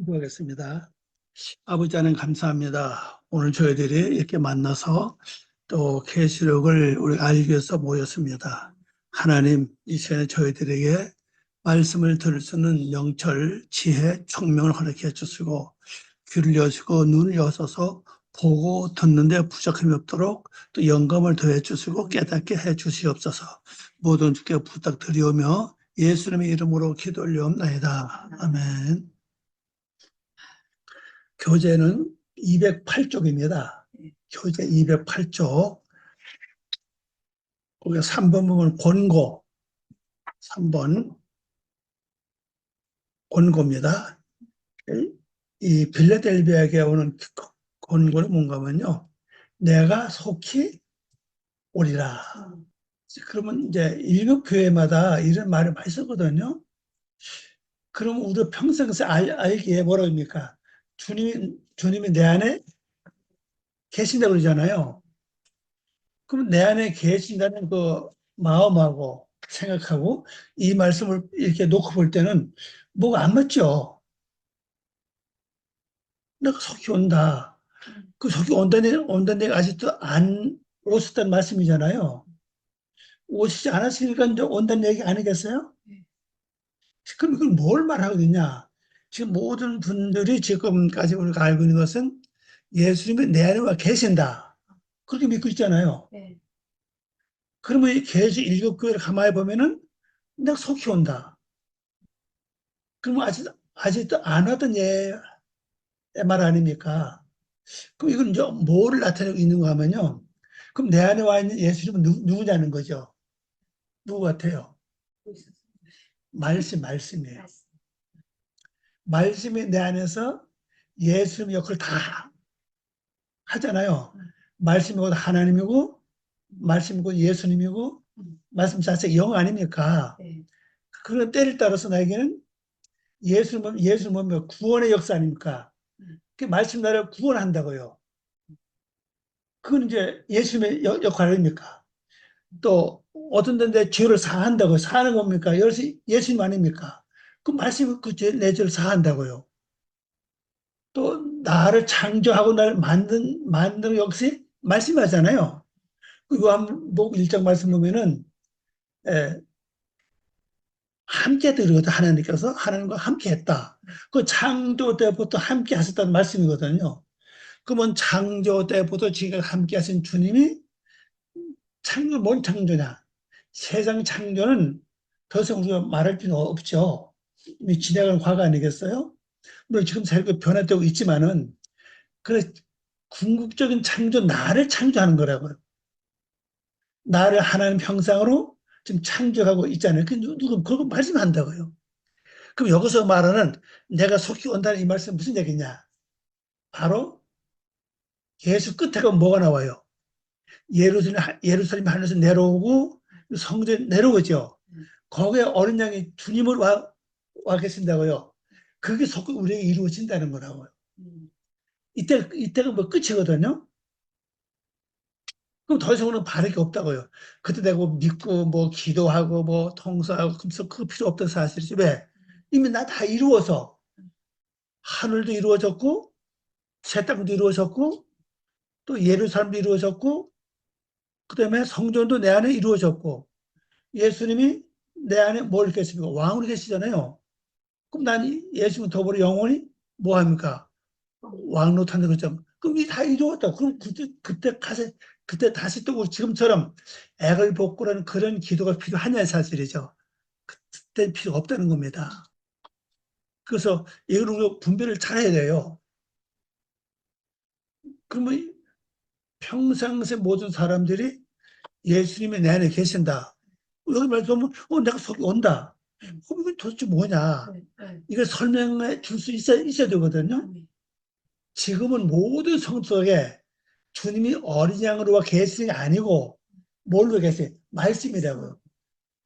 기도하겠습니다. 아버지 하나님 감사합니다. 오늘 저희들이 이렇게 만나서 또 계시록을 우리 알기 위해서 모였습니다. 하나님 이 시간에 저희들에게 말씀을 들을 수 있는 명철, 지혜, 총명을 허락해 주시고 귀를 여시고 눈을 여셔서 보고 듣는데 부족함이 없도록 또 영감을 더해 주시고 깨닫게 해 주시옵소서. 모든 주께 부탁드리오며 예수님의 이름으로 기도 올려옵나이다. 아멘. 교재는 208쪽입니다. 교재 208쪽. 거기 3번 부분 권고. 3번 권고입니다. 이 빌라델비아에게 오는 권고는 뭔가면요. 내가 속히 오리라. 그러면 이제 일곱 교회마다 이런 말을 많이 쓰거든요. 그럼 우리가 평생에서 알기에 뭐라고 합니까? 주님이 내 안에 계신다고 그러잖아요. 그럼 내 안에 계신다는 그 마음하고 생각하고 이 말씀을 이렇게 놓고 볼 때는 뭐가 안 맞죠? 내가 속히 온다. 그 속히 온다는 얘가 아직도 안 오셨다는 말씀이잖아요. 오시지 않았으니까 이제 온다는 얘기 아니겠어요? 그럼 이걸 뭘 말하거든요? 지금 모든 분들이 지금까지 우리가 알고 있는 것은 예수님이 내 안에 와 계신다. 그렇게 믿고 있잖아요. 네. 그러면 이 계시 일곱 교회를 가만히 보면은 내가 속히 온다. 그러면 아직도 안 하던 말 아닙니까? 그럼 이건 이제 뭐를 나타내고 있는가 하면요. 그럼 내 안에 와 있는 예수님은 누구냐는 거죠. 누구 같아요? 말씀이에요. 말씀이 내 안에서 예수님 역할을 다 하잖아요. 말씀이고 하나님이고, 말씀이고 예수님이고, 말씀 자체가 영 아닙니까? 네. 그런 때를 따라서 나에게는 예수님은 구원의 역사 아닙니까? 그 말씀 나라를 구원한다고요. 그건 이제 예수님의 역할 아닙니까? 또 어떤 데 죄를 사한다고 사는 겁니까? 예수님 아닙니까? 그 말씀이 내 죄를 사한다고요. 또 나를 창조하고 나를 만든 역시 말씀하잖아요. 그 요한복음 1장 말씀 보면은 함께 들으거든. 하나님께서 하나님과 함께 했다. 그 창조 때부터 함께 하셨다는 말씀이거든요. 그러면 창조 때부터 지금 함께 하신 주님이 뭔 창조냐? 세상 창조는 더 이상 우리가 말할 필요 없죠. 이미 지나간 과거 아니겠어요? 물론 지금 살고 변화되고 있지만은, 그래, 궁극적인 창조, 나를 창조하는 거라고요. 나를 하나님 형상으로 지금 창조하고 있잖아요. 그거 말씀한다고요. 그럼 여기서 말하는 내가 속히 온다는 이 말씀은 무슨 얘기냐? 바로 예수 끝에 가면 뭐가 나와요? 예루살렘 하늘에서 내려오고 성전 내려오죠. 거기에 어린 양이 주님을 와 계신다고요. 그게 속히 우리에게 이루어진다는 거라고요. 이때가 뭐 끝이거든요. 그럼 더 이상은 바랄 게 없다고요. 그때 내가 믿고 뭐 기도하고 뭐 통사하고 그거 필요 없던 사실이지. 왜? 이미 나 다 이루어서 하늘도 이루어졌고 새 땅도 이루어졌고 또 예루살렘도 이루어졌고 그다음에 성전도 내 안에 이루어졌고 예수님이 내 안에 뭘 계십니까? 왕으로 계시잖아요. 그럼 난 예수님 더불어 영원히 뭐 합니까? 왕로 탄다 그러죠. 그럼 이 다 이루었다. 그럼 그때 다시 또 지금처럼 액을 복구라는 그런 기도가 필요하냐 사실이죠. 그때 필요 없다는 겁니다. 그래서 이걸 우리가 분별을 잘해야 돼요. 그러면 평상시 모든 사람들이 예수님이 내 안에 계신다. 여기 말씀하면 내가 속이 온다. 이건 도대체 뭐냐. 이걸 설명해 줄 수 있어야 되거든요. 지금은 모든 성도 속에 주님이 어린 양으로 와 계시는 게 아니고 뭘로 계세요? 말씀이라고요.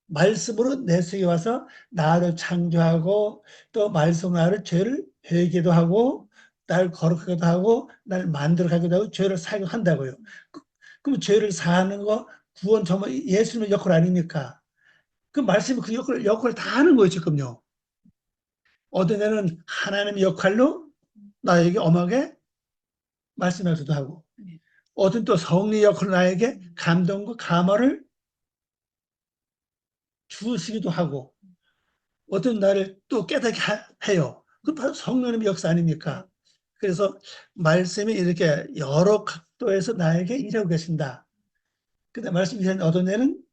말씀으로 내 속에 와서 나를 창조하고 또 말씀으로 나를 죄를 회개도 하고 나를 거룩하기도 하고 나를 만들어가기도 하고 죄를 사하기도 한다고요. 그럼 죄를 사하는 거 구원 정말 예수님의 역할 아닙니까? 그 말씀이 그 역할을 다 하는 거예요 지금요. 어떤 애는 하나님의 역할로 나에게 엄하게 말씀하기도 하고, 어떤 또 성리 역할로 나에게 감동과 감화를 주시기도 하고, 어떤 나를 또 깨닫게 해요. 그 바로 성령님의 역사 아닙니까? 그래서 말씀이 이렇게 여러 각도에서 나에게 일하고 계신다. 근데 말씀이 어떤 애는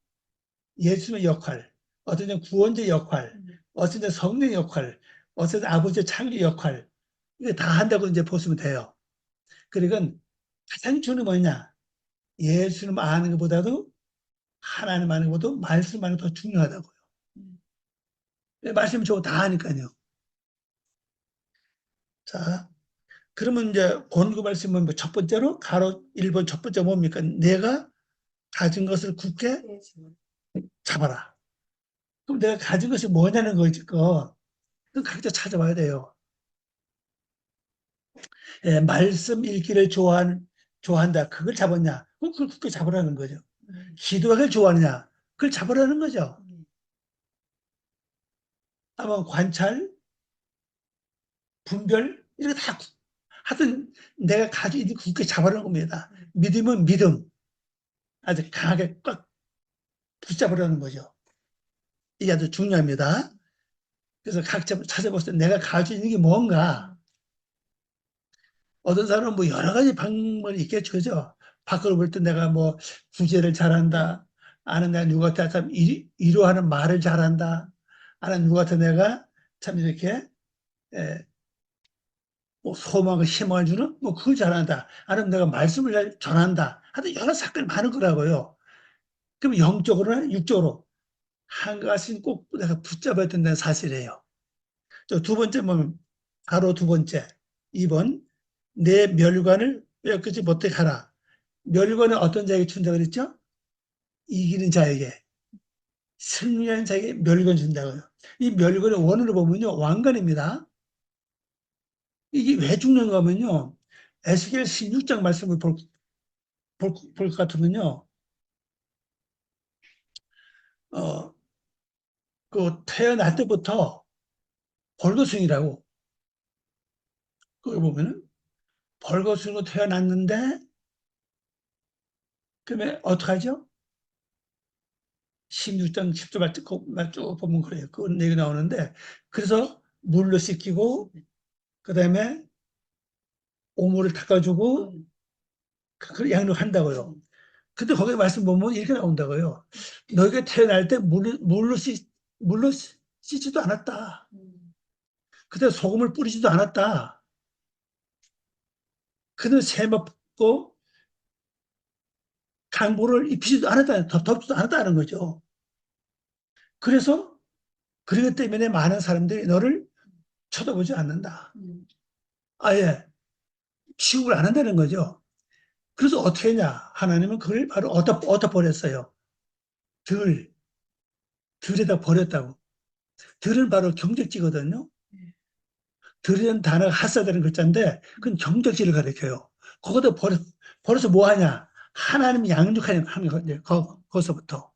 예수님의 역할, 어떤 애는 구원자의 역할, 어떤 애는 성령의 역할, 어떤 애는 아버지의 창조 역할, 이거 다 한다고 이제 보시면 돼요. 그러니까 가장 중요한 뭐냐? 예수님 아는 것보다도 하나님 아는 것보다도 말씀 아는 게 더 중요하다고요. 말씀이 저거 다 하니까요. 자, 그러면 이제 본구 말씀은 첫 번째로 가로 1번 첫 번째 뭡니까? 내가 가진 것을 굳게 잡아라. 그럼 내가 가진 것이 뭐냐는 거지. 그럼 각자 찾아봐야 돼요. 예, 말씀 읽기를 좋아한다. 그걸 잡았냐? 그럼 그걸 굳게 잡으라는 거죠. 기도하기를 좋아하느냐? 그걸 잡으라는 거죠. 아마 관찰, 분별, 이런 다 하여튼 내가 가지고 있는 굳게 잡으라는 겁니다. 믿음은 믿음. 아주 강하게 꽉 붙잡으라는 거죠. 이게 아주 중요합니다. 그래서 각자 찾아볼 때 내가 가지고 있는 게 뭔가, 어떤 사람은 뭐 여러 가지 방법이 있겠죠. 그죠? 밖으로 볼 때 내가 뭐 구제를 잘한다. 아는 내가 누구 같아 참 위로하는 말을 잘한다. 아는 누구 같아 내가 참 이렇게 뭐 소망과 희망을 주는 뭐 그걸 잘한다. 아니면 내가 말씀을 잘 전한다. 하여튼 여러 사건이 많을 거라고요. 그럼 영적으로나 육적으로 한 가지는 꼭 내가 붙잡아야 된다는 사실이에요. 두 번째 보면 바로 두 번째 2번 내 멸관을 뺏기지 못해 가라. 멸관은 어떤 자에게 준다 그랬죠? 이기는 자에게, 승리하는 자에게 멸관 준다고요. 이 멸관의 원어로 보면요 왕관입니다. 이게 왜 중요한가 하면요 에스겔 16장 말씀을 볼 것 같으면요 그 태어날 때부터 벌거숭이라고 거기 보면은 벌거숭이로 태어났는데 그러면 어떡하죠? 16장 10절 쭉 보면 그래요. 그런 얘기 나오는데 그래서 물로 씻기고 그다음에 오물을 닦아주고 그걸 양육한다고요. 근데 거기 말씀 보면 이렇게 나온다고요. 너희가 태어날 때 물로 씻지도 않았다. 그때 소금을 뿌리지도 않았다. 그는 새 먹고 강보를 입히지도 않았다. 덮지도 않았다는 거죠. 그래서 그러기 때문에 많은 사람들이 너를 쳐다보지 않는다. 아예 취급을 안 한다는 거죠. 그래서 어떻게 했냐? 하나님은 그걸 바로 어디다 버렸어요? 들에다 버렸다고. 들은 바로 경적지거든요. 들이라는 단어가 하사되는 글자인데 그건 경적지를 가리켜요. 거기다 버려서 뭐 하냐? 하나님 양육하는 거죠. 거기서부터.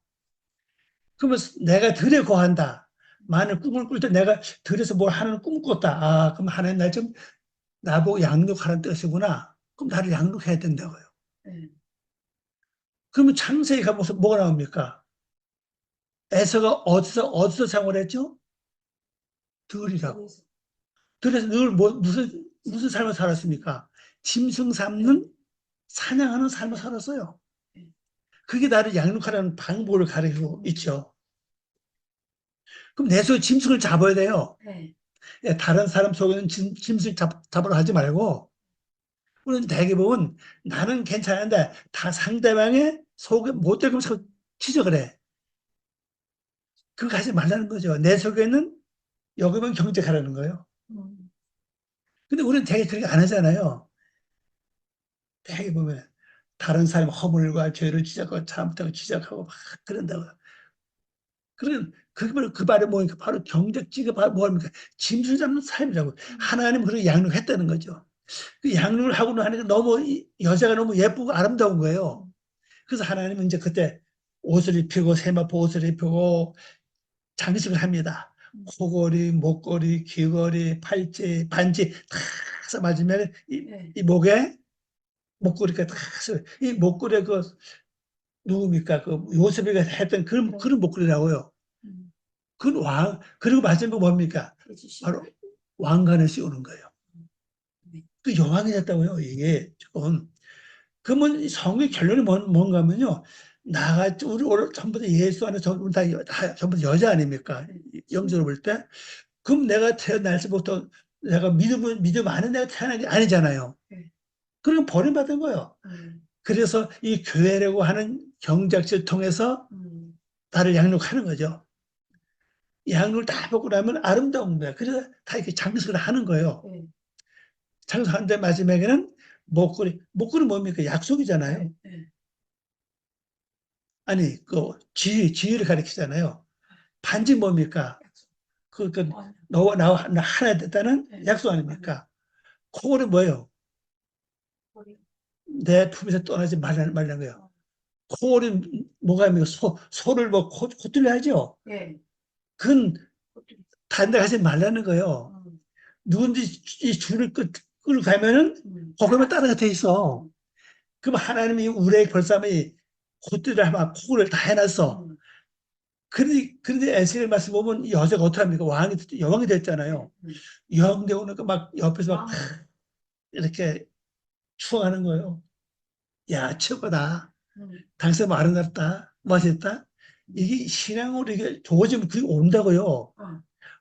그러면 내가 들에 거한다. 만일 꿈을 꿀 때 내가 들에서 뭘 하는 꿈을 꿨다. 아, 그럼 하나님 날 좀 나보고 양육하라는 뜻이구나. 그럼 나를 양육해야 된다고요. 그러면 창세기 가면서 뭐가 나옵니까? 에서가 어디서 생활했죠? 들이라고. 들에서 늘 무슨 삶을 살았습니까? 짐승 잡는 사냥하는 삶을 살았어요. 그게 나를 양육하라는 방법을 가르치고 있죠. 그럼 내 속에 짐승을 잡아야 돼요. 다른 사람 속에는 짐승 잡으러 하지 말고 우리는 대개 보면 나는 괜찮은데 다 상대방의 속에 못 들고 자꾸 지적을 해. 그거 하지 말라는 거죠. 내 속에는 여기만 경쟁하라는 거예요. 근데 우리는 되게 그렇게 안 하잖아요. 되게 보면 다른 사람 허물과 죄를 지적하고 잘못하고 지적하고 막 그런다고요. 그런 그 말이 뭐니까 바로 경적지가 바로 뭐합니까? 짐승 잡는 삶이라고. 하나님 그렇게 양육했다는 거죠. 그 양육을 하고 하니까 너무 여자가 너무 예쁘고 아름다운 거예요. 그래서 하나님은 이제 그때 옷을 입히고 세마포 옷을 입히고 장식을 합니다. 코걸이, 목걸이, 귀걸이, 팔찌, 반지 다 해서 맞으면 이 목에 목걸이가 다 해서 이 목걸이 그 누굽니까? 그 요셉이가 했던 그런 목걸이라고요. 그 그리고 맞으면 뭡니까? 바로 왕관을 씌우는 거예요. 그 여왕이 됐다고요, 이게 조금. 그러면 성의 결론이 뭔가 하면요. 우리 오늘 전부 다 예수 안에 전부 다 전부 다 여자 아닙니까? 영적으로 볼 때. 그럼 내가 태어날 때부터 내가 믿음 안에 내가 태어난 게 아니잖아요. 그럼 버림받은 거예요. 그래서 이 교회라고 하는 경작지를 통해서 나를 양육하는 거죠. 양육을 다 받고 나면 아름다운 거야. 그래서 다 이렇게 장식을 하는 거예요. 장식하는데 마지막에는 목걸이 뭡니까? 약속이잖아요. 아니, 지위를 가리키잖아요. 반지 뭡니까? 너와 나와 하나 됐다는 약속 아닙니까? 코골이 뭐예요? 내 품에서 떠나지 말라는 거예요. 코골이 뭐가 아닙니까? 소를 뭐 콧들려 하죠? 그건 다른 데 가지 말라는 거예요. 누군지 이 줄을 끌고 가면은 거기만 따라가 돼 있어. 그럼 하나님이 우리의 벌써 콧들을 막 코를 다 해놨어. 그런데 에스겔 말씀 보면 이 여자가 어떻게 합니까? 여왕이 됐잖아요. 여왕 되고 나니까 막 옆에서 막 이렇게 추앙하는 거예요. 야, 최고다. 당신 뭐 아름답다. 멋있다. 이게 신앙으로 이게 좋아지면 그게 온다고요.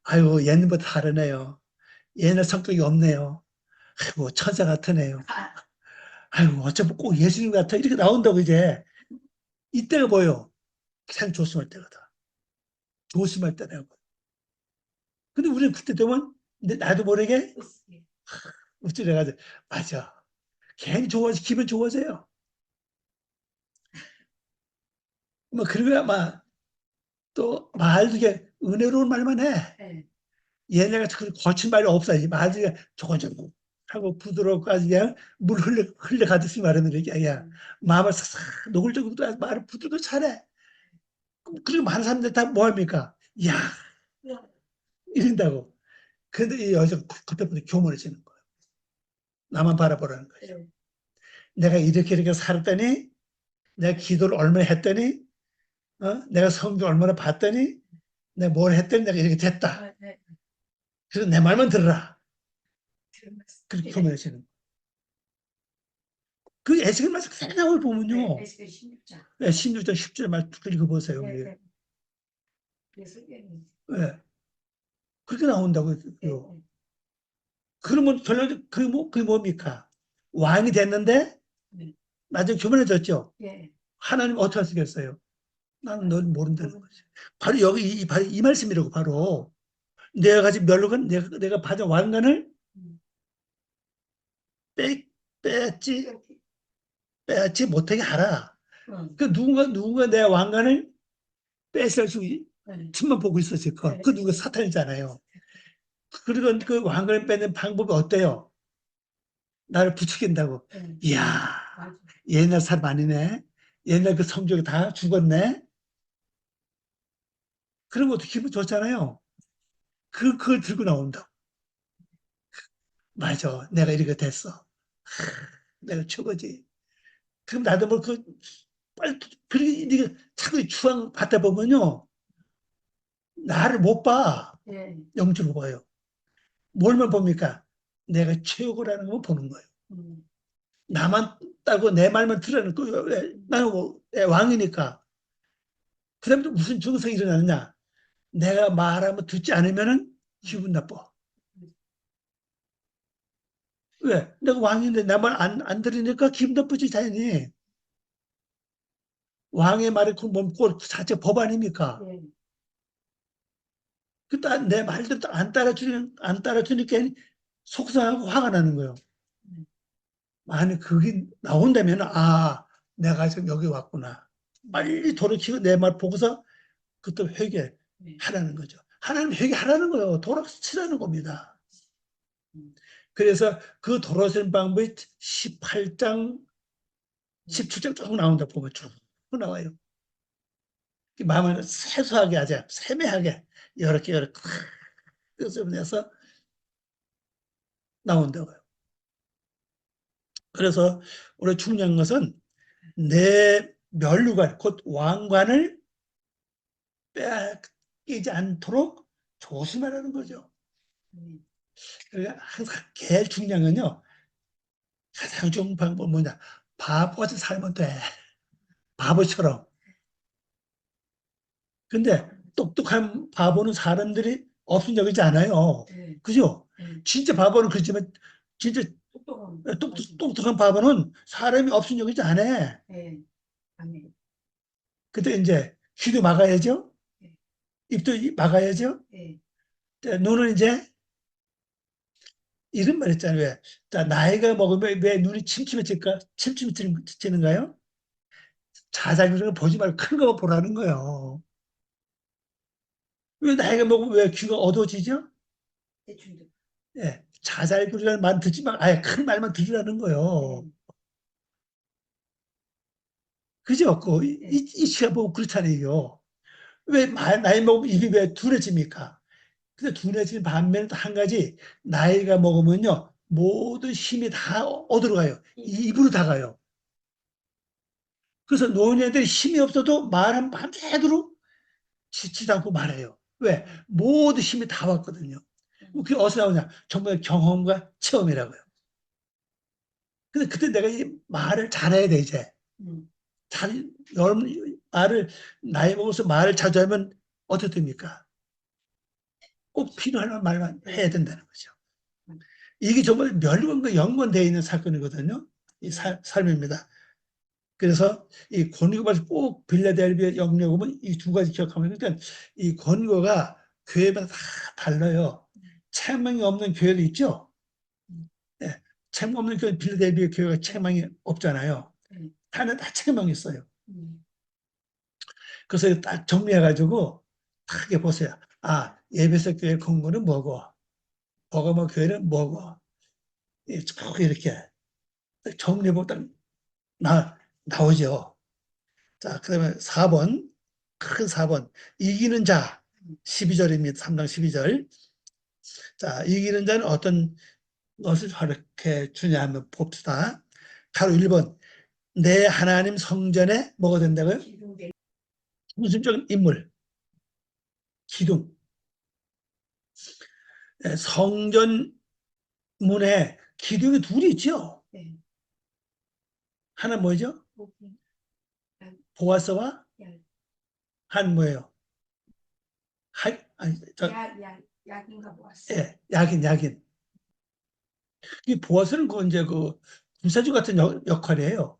아유, 얘는보다 다르네요. 얘는 성격이 없네요. 아이고, 천사 같으네요. 아이고, 어쩌면 꼭 예수님 같아. 이렇게 나온다고 이제. 이때가 뭐예요? 참 조심할 때거다. 조심할 때라고. 근데 우리는 그때 되면 나도 모르게 우쭐해가지고, 맞아. 괜히 기분 좋아져요. 뭐, 그러면 아마 또 말도 이게 은혜로운 말만 해. 얘네가 그 거친 말이 없어. 말도 조곤조곤 하고 부드럽고 아주 그냥 물 흘려가듯이 말하는 거야. 야, 마음을 싹싹 노골적으로 말을 부드럽고 잘해. 그리고 많은 사람들 다 뭐합니까? 야, 이런다고. 근데 이 여자가 그때부터 교만해지는 거예요. 나만 바라보라는 거죠. 내가 이렇게 살았더니, 내가 기도를 얼마나 했더니, 내가 성경 얼마나 봤더니, 내가 뭘 했더니 내가 이렇게 됐다. 그래서 내 말만 들어라. 그렇게 교만해지는 거예요. 그 에스겔 말씀 생각을 보면요. 에스겔 16장. 16장 10절 말 읽어보세요. 네. 네. 그렇게 나온다고요. 그러면 결론, 그게 뭡니까? 왕이 됐는데, 나중에 교만해졌죠? 하나님 어떻게 하시겠어요? 나는 널 모른다는 거지. 바로 바로 이 말씀이라고, 바로. 내가 가진 멸록은 내가 받은 왕관을 빼앗지 못하게 하라. 그 누군가 내 왕관을 뺏을 수, 틈만 보고 있었을 거. 그 누가 사탄이잖아요. 그리고 그 왕관을 뺏는 방법이 어때요? 나를 부추긴다고. 이야, 옛날 사람 아니네. 옛날 그 성적이 다 죽었네. 그런 것도 기분 좋잖아요. 그걸 들고 나온다. 맞아. 내가 이렇게 됐어. 내가 최고지. 그럼 나도 빨리, 그렇게, 네가 자꾸 추앙 받다 보면요. 나를 못 봐. 영적으로 봐요. 뭘만 봅니까? 내가 최고라는 거 보는 거예요. 나만 따고 내 말만 들으는 거. 나는 왕이니까. 그 다음에 또 무슨 증상이 일어나느냐? 내가 말하면 듣지 않으면은 기분 나빠. 왜? 내가 왕인데 내 말 안 들으니까 기분 나쁘지, 당연히. 왕의 말이 그 자체 법 아닙니까? 내 말도 안 따라주니까 속상하고 화가 나는 거예요. 만약 그게 나온다면, 내가 지금 여기 왔구나. 빨리 돌이키고 내 말 보고서 그때 회개하라는 거죠. 하나님 회개하라는 거예요. 돌아치라는 겁니다. 그래서 그 돌아서는 방법이 18장, 17장 쭉 나온다 보면 쭉 나와요. 마음을 세수하게 하자, 세매하게 이렇게 끄집어내서 나온다고요. 그래서 우리 중요한 것은 내 면류관, 곧 왕관을 빼앗기지 않도록 조심하라는 거죠. 그러니까 항상 제일 중요한 건요, 가장 좋은 방법은 뭐냐, 바보같이 살면 돼. 바보처럼. 근데 똑똑한 바보는 사람들이 없은 적이지 않아요. 그죠? 진짜 바보는 그렇지만 진짜 똑똑한 바보는 사람이 없은 적이지 않아. 그때 이제 귀도 막아야죠. 입도 막아야죠. 눈은 이제 이런 말 있잖아요. 왜? 자, 나이가 먹으면 왜 눈이 침침해지는가요? 자잘그런 거 보지 말고 큰 거 보라는 거예요. 왜 나이가 먹으면 왜 귀가 어두워지죠? 예, 자잘그러는 말 듣지 말, 아예 큰 말만 들으라는 거예요. 그죠? 이 시간 보고 그렇잖아요. 나이 먹으면 입이 왜 둔해집니까? 근데 둔해지는 반면에 또 한 가지, 나이가 먹으면요, 모든 힘이 다 어디로 가요? 입으로 다 가요. 그래서 노인네들이 힘이 없어도 말은 밤새도록 지치지 않고 말해요. 왜? 모든 힘이 다 왔거든요. 그게 어디서 나오냐? 정말 경험과 체험이라고요. 근데 그때 내가 이 말을 잘해야 돼, 이제. 여러분, 나이 먹어서 말을 자주 하면 어떻게 됩니까? 꼭 필요한 말만 해야 된다는 거죠. 이게 정말 멸관과 연관되어 있는 사건이거든요. 이 삶입니다. 그래서 이 권고가 꼭 빌라델비아 영역 오면 이 두 가지 기억하면, 그러니까 이 권고가 교회마다 다 달라요. 책망이 없는 교회도 있죠. 네. 책망 없는 교회, 빌라델비아 교회가 책망이 없잖아요. 다 책망이 있어요. 그래서 딱 정리해가지고 딱 이렇게 보세요. 아, 예배석 교회 권고는 뭐고, 버가모 교회는 뭐고, 쭉 이렇게 정리해보면 딱 나오죠. 자, 그러면 4번, 큰 4번. 이기는 자, 12절입니다. 3장 12절. 자, 이기는 자는 어떤 것을 가르쳐 주냐 하면 봅시다. 바로 1번. 내 하나님 성전에 뭐가 된다고요? 중심적인 인물, 기둥. 성전 문에 기둥이 둘이 있죠. 하나 뭐죠? 보아스와 한 뭐예요? 아니, 약인가 보았어. 예, 야긴. 이 보아스는 그 이제 그 구세주 같은 역할이에요.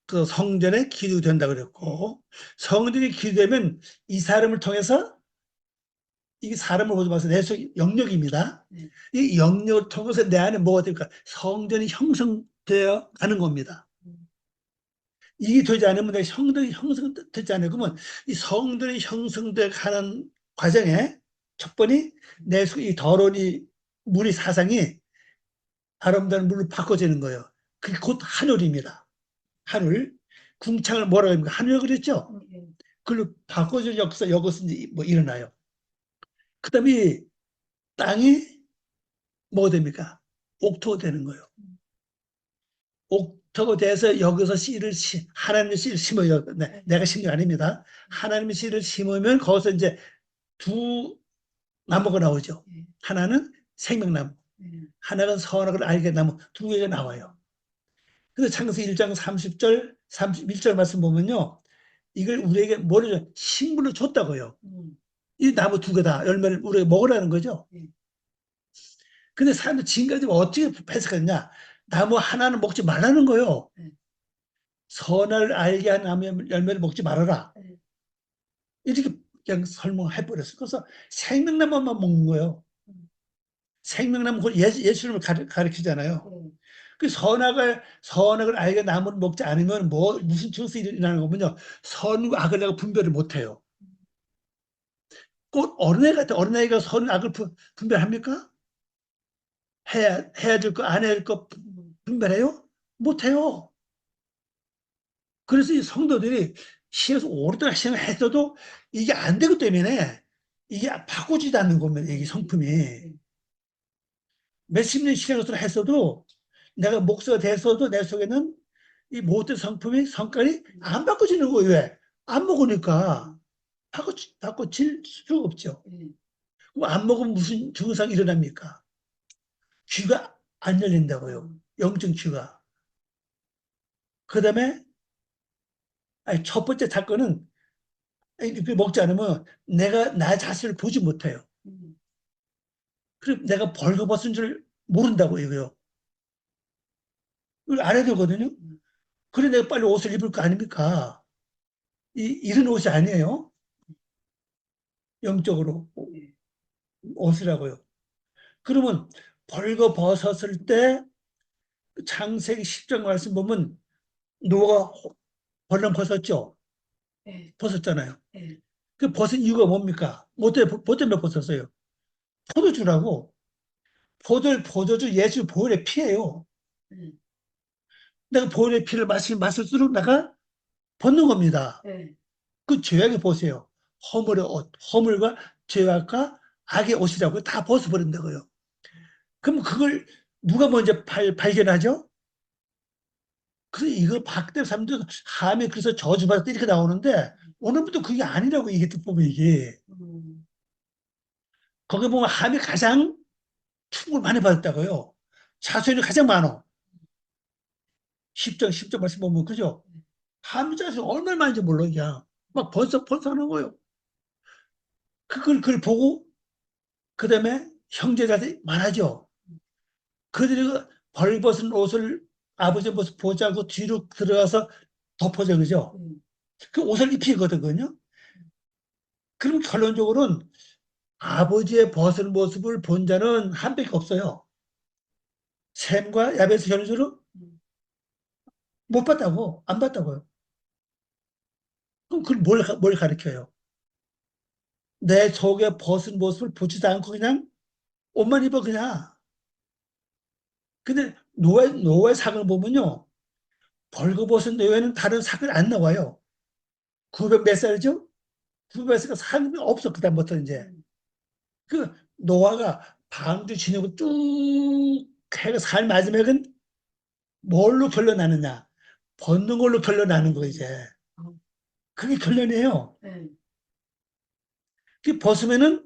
그 성전에 기도된다 그랬고, 성전에 기도되면 이 사람을 통해서, 이 사람을 보지 마세요. 내 속 영역입니다. 이 영역을 통해서 내 안에 뭐가 될까? 성전이 형성되어 가는 겁니다. 이게 되지 않으면 내 성전이 형성되지 않아요. 그러면 이 성전이 형성되어 가는 과정에 첫 번이 내 속 이 더러운 이 물의 사상이 아름다운 물로 바꿔지는 거예요. 그게 곧 하늘입니다. 하늘. 궁창을 뭐라고 합니까? 하늘 그랬죠? 그걸로 바꿔주는 역사, 이것은 뭐 일어나요. 그 다음에 땅이 뭐가 됩니까? 옥토가 되는 거예요. 옥토가 돼서 여기서 하나님의 씨를 심어요. 네, 내가 심는 게 아닙니다. 하나님의 씨를 심으면 거기서 이제 두 나무가 나오죠. 하나는 생명나무, 하나는 선악을 알게 나무, 두 개가 나와요. 그래서 창세기 1장 30절, 31절 말씀 보면요. 이걸 우리에게 뭐를 줘? 신분을 줬다고요. 이 나무 두 개 다 열매를 우리가 먹으라는 거죠. 근데 사람들 지금까지 어떻게 해석했냐? 나무 하나는 먹지 말라는 거예요. 선을 알게 한 나무 열매를 먹지 말아라. 이렇게 그냥 설명해버렸어요. 그래서 생명나무만 먹는 거예요. 생명나무, 예수님을 가르치잖아요. 그 선악을 알게 나무를 먹지 않으면 무슨 증상이 일어나는 거면요. 선과 악을 내가 분별을 못 해요. 꼭 어린애 같아. 어린아이가 선과 악을 분별합니까? 해야 될 거, 안 해야 될 거 분별해요? 못 해요. 그래서 이 성도들이 시에서 오랫동안 신앙을 했어도 이게 안 되기 때문에 이게 바꾸지도 않는 겁니다. 이게 성품이. 몇십 년 신앙을 했어도 내가 목사가 됐어도 내 속에는 이 못된 성품이 성깔이 안 바꿔지는 거예요. 왜? 안 먹으니까 바꿔질 수가 없죠. 그럼 안 먹으면 무슨 증상이 일어납니까? 귀가 안 열린다고요. 영적 귀가. 그 다음에 첫 번째 사건은 그 먹지 않으면 내가 나 자신을 보지 못해요. 그리고 내가 벌거벗은 줄 모른다고 이거요. 이걸 알아야 되거든요. 그래 내가 빨리 옷을 입을 거 아닙니까? 이런 옷이 아니에요. 영적으로 옷이라고요. 그러면 벌거벗었을 때 창세기 10장 말씀 보면 노아가 벌렁 벗었죠. 네. 벗었잖아요. 네. 그 벗은 이유가 뭡니까? 뭐 때문에 벗었어요? 포도주라고. 포도주 예수 보혈의 피예요. 내가 보혈의 피를 마실수록 내가 벗는 겁니다. 네. 그 죄악을 보세요. 허물의 옷, 허물과 죄악과 악의 옷이라고 다 벗어버린다고요. 그럼 그걸 누가 먼저 발견하죠? 그래서 이거 박대 삼도 함에 그래서 저주받았다 이렇게 나오는데 오늘부터 그게 아니라고 이게 듣보면 이게 거기 보면 함이 가장 충고를 많이 받았다고요. 자손이 가장 많어. 10장 말씀 보면 그죠? 함이 자손이 얼마나 많은지 몰라 그냥 막 벌써 하는 거예요. 그걸 보고 그 다음에 형제자들이 많아져. 그들이 벌벗은 옷을 아버지 모습 보자고 뒤로 들어가서 덮어져 그죠? 그 옷을 입히거든요. 그럼 결론적으로는 아버지의 벗은 모습을 본 자는 한 밖에 없어요. 샘과 야베스 견주를 못 봤다고, 안 봤다고요. 그럼 그걸 뭘 가르쳐요? 내 속에 벗은 모습을 보지도 않고 그냥 옷만 입어 그냥. 근데 노아의 상을 보면요. 벌거벗은 노예는 다른 상을 안 나와요. 900 몇 살이죠? 900몇 살가 상이 없어 그다음부터 이제. 그 노아가 방주 지내고 쭉 해가 살 마지막은 뭘로 결론나느냐? 벗는 걸로 결론나는 거 이제. 그게 결론이에요. 그 벗으면은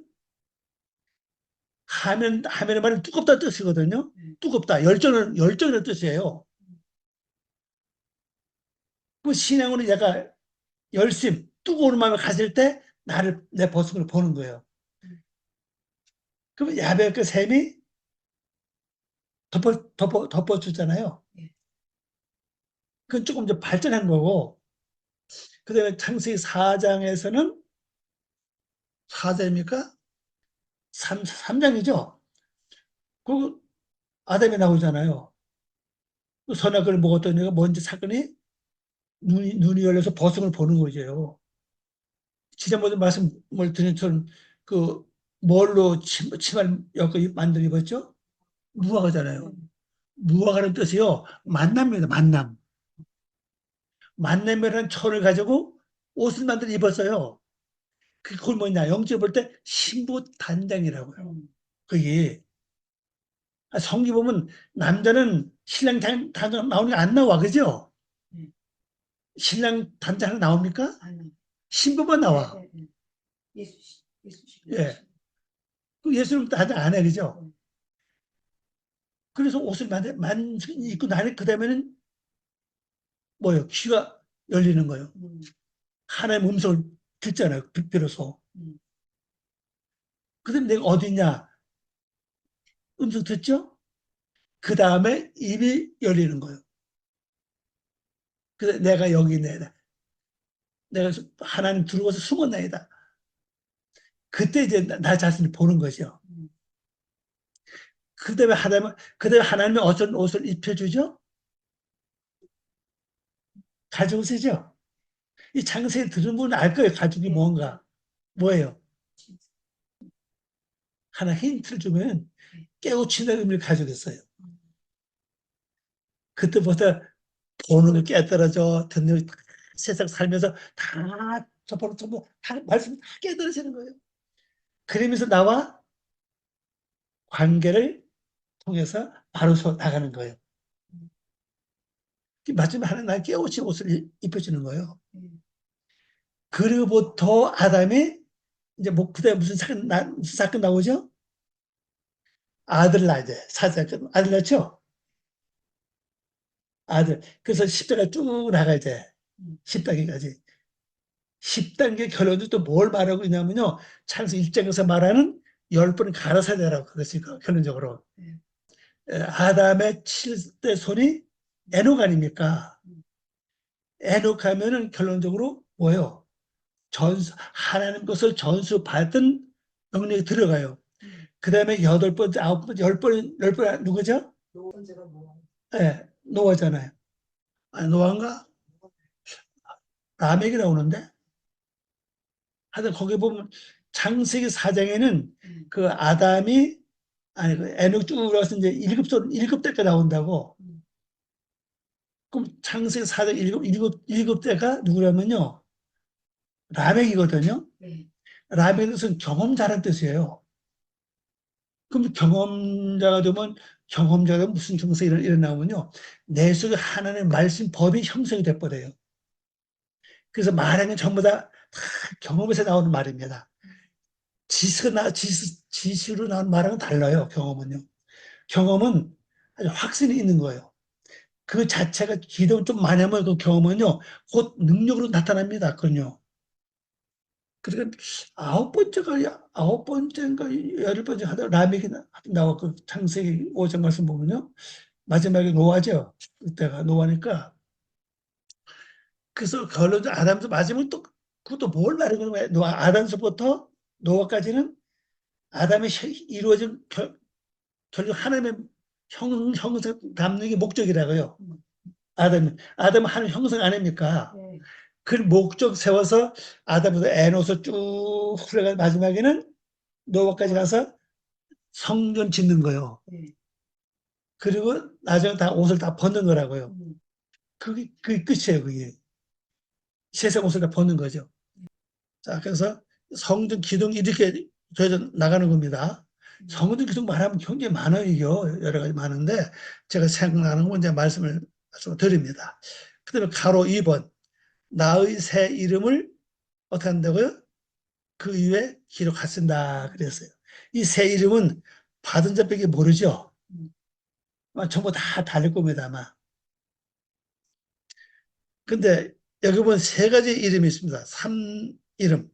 하면의 말은 두껍다 뜻이거든요. 두껍다. 열정을 뜻이에요. 그 신앙으로 얘가 열심, 뜨거운 마음을 가질 때 내 벗음을 보는 거예요. 그럼 야베 그 샘이 덮어주잖아요. 그건 조금 더 발전한 거고, 그 다음에 창세기 4장에서는 4장입니까? 3장이죠. 그 아담이 나오잖아요. 그 선악을 먹었더니 뭔지 사건이 눈이 열려서 벗음을 보는 거죠. 지난번에 말씀을 드린 것처럼 그 뭘로 치마를 만들어 입었죠? 무화과잖아요. 무화과는 뜻이요. 만남입니다. 만남. 만남이라는 철을 가지고 옷을 만들어 입었어요. 그걸 뭐냐? 영적으로 볼 때 신부 단장이라고요. 그게 성기 보면 남자는 신랑 단장 나오는 게 안 나와. 그죠? 신랑 단장 하나 나옵니까? 신부만 나와. 예. 그 예수님 단장 안 해. 그죠? 그래서 옷을 입고 나니 그 다음에는 뭐예요? 귀가 열리는 거예요. 하나님의 음성을 듣잖아요. 비로소. 그 다음에 내가 어디 있냐? 음성 듣죠? 그 다음에 입이 열리는 거예요. 그래서 내가 여기 있네. 내가 하나님 들어와서 숨었나이다. 그때 이제 나 자신을 보는 거죠. 그다음에 하나님이 어떤 옷을 입혀주죠? 가죽이죠? 이 창세기 들은 분은 알 거예요. 가죽이 뭔가. 뭐예요? 하나 힌트를 주면 깨우치는 의미를 가지고 있어요. 그때부터 보는 게 깨달아져, 듣는 게 세상 살면서 다 저번에 전부 다 말씀 다 깨달으시는 거예요. 그러면서 나와 관계를 통해서 바로 나가는 거예요. 마침내 하나님 날 깨우치 옷을 입혀주는 거예요. 그로부터 아담이 이제 뭐 그다음에 무슨 사건 나오죠? 아들 낳아야 사사건 아들 낳죠? 아들. 그래서 10대가 쭉 나가야 돼. 10단계까지. 10단계 결론도 또 뭘 말하고 있냐면요. 창세기 1장에서 말하는 10번 가라사대라고 그랬으니까 결론적으로. 아담의 7대 손이 에녹 아닙니까? 에녹 하면은 결론적으로 뭐예요? 하나님 것을 전수받은 영역이 들어가요. 그 다음에 8번째, 9번째, 10번 누구죠? 번째가 뭐? 네, 노아잖아요. 아, 노아인가? 라멕이 나오는데? 하여튼 거기 보면 창세기 4장에는 그 아담이, 아니, 그 에녹 쭉 올라가서 이제 1급대가 나온다고. 그럼 창세기 4장 1급대가 누구냐면요. 라멕이거든요. 네. 라멕은 무슨 경험자라는 뜻이에요. 그럼 경험자가 되면 무슨 증상이 일어나면요. 내 속에 하나님의 말씀 법이 형성이 돼버려요. 그래서 말하는 전부 다 경험에서 나오는 말입니다. 지식으로 나오는 말하고는 달라요. 경험은요. 경험은 아주 확신이 있는 거예요. 그 자체가 기도를 좀 많이 하면 그 경험은요. 곧 능력으로 나타납니다. 그건요. 그러니까 아홉 번째인가 10번째 하다 라멕이 나와 그 창세기 5장 말씀 보면요. 마지막에 노아죠. 그때가 노아니까. 그래서 결론적으로 아담도 마지막에 또 그것도 뭘 말하는 거예요. 아담서부터 노아까지는 아담이 이루어진 결국 하나님의 형상 담는 게 목적이라고요. 아담은 하나님 형상 아닙니까? 네. 그 목적 세워서 아담부터 에노서 쭉 흘러가 마지막에는 노아까지 가서 성전 짓는 거예요. 네. 그리고 나중에 다 옷을 다 벗는 거라고요. 그게 끝이에요. 그게 세상 옷을 다 벗는 거죠. 자, 그래서 성전 기둥 이렇게 저희도 나가는 겁니다. 성전 기둥 말하면 굉장히 많아요. 이거 여러 가지 많은데 제가 생각나는 건 이제 말씀을 드립니다. 그 다음에 가로 2번 나의 새 이름을 어떻게 한다고요? 그 위에 기록하 쓴다 그랬어요. 이 새 이름은 받은 자밖에 모르죠. 아마 전부 다 다를 겁니다. 아마. 근데 여기 보면 세 가지 이름이 있습니다. 이름.